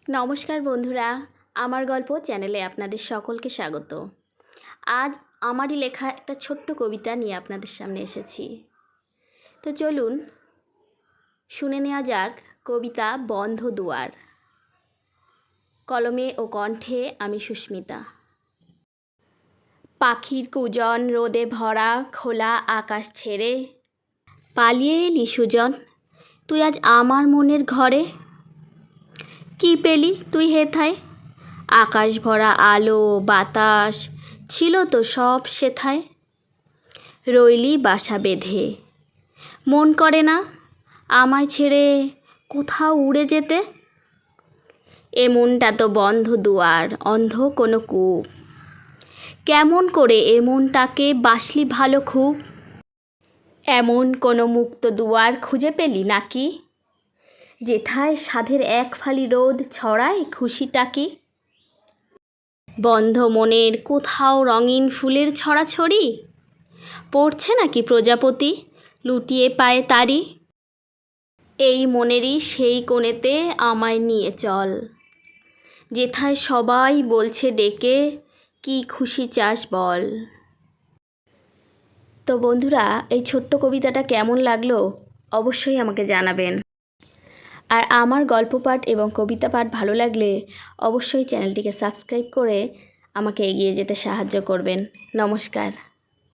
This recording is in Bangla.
নমস্কার বন্ধুরা, আমার গল্প চ্যানেলে আপনাদের সকলকে স্বাগত। আজ আমারই লেখা একটা ছোট্ট কবিতা নিয়ে আপনাদের সামনে এসেছি। তো চলুন শুনে নেওয়া যাক কবিতা বন্ধ দুয়ার। কলমে ও কণ্ঠে আমি সুস্মিতা। পাখির কুজন রোদে ভরা খোলা আকাশ ছেড়ে পালিয়ে এলি সুজন, তুই আজ আমার মনের ঘরে। কি পেলি তুই হেথায়? আকাশ ভরা আলো বাতাস ছিল তো সব সেথায়। রইলি বাসা বেঁধে, মন করে না আমায় ছেড়ে কোথাও উড়ে যেতে। এ মনটা তো বন্ধ দুয়ার, অন্ধ কোনো কূপ। কেমন করে এ মনটাকে বাসলি ভালো খুব? এমন কোনো মুক্ত দুয়ার খুঁজে পেলি নাকি, যেথায় সাধের এক ফালি রোদ ছড়ায় খুশিটাকি? বন্ধ মনের কোথাও রঙিন ফুলের ছড়াছড়ি পড়ছে নাকি প্রজাপতি লুটিয়ে পায়ে তারি? এই মনেরই সেই কোণেতে আমায় নিয়ে চল, যেথায় সবাই বলছে ডেকে কি খুশি চাস বল। তো বন্ধুরা, এই ছোট্ট কবিতাটা কেমন লাগলো অবশ্যই আমাকে জানাবেন। আর আমার গল্প পাঠ এবং কবিতা পাঠ ভালো লাগলে অবশ্যই চ্যানেলটিকে সাবস্ক্রাইব করে আমাকে এগিয়ে যেতে সাহায্য করবেন। নমস্কার।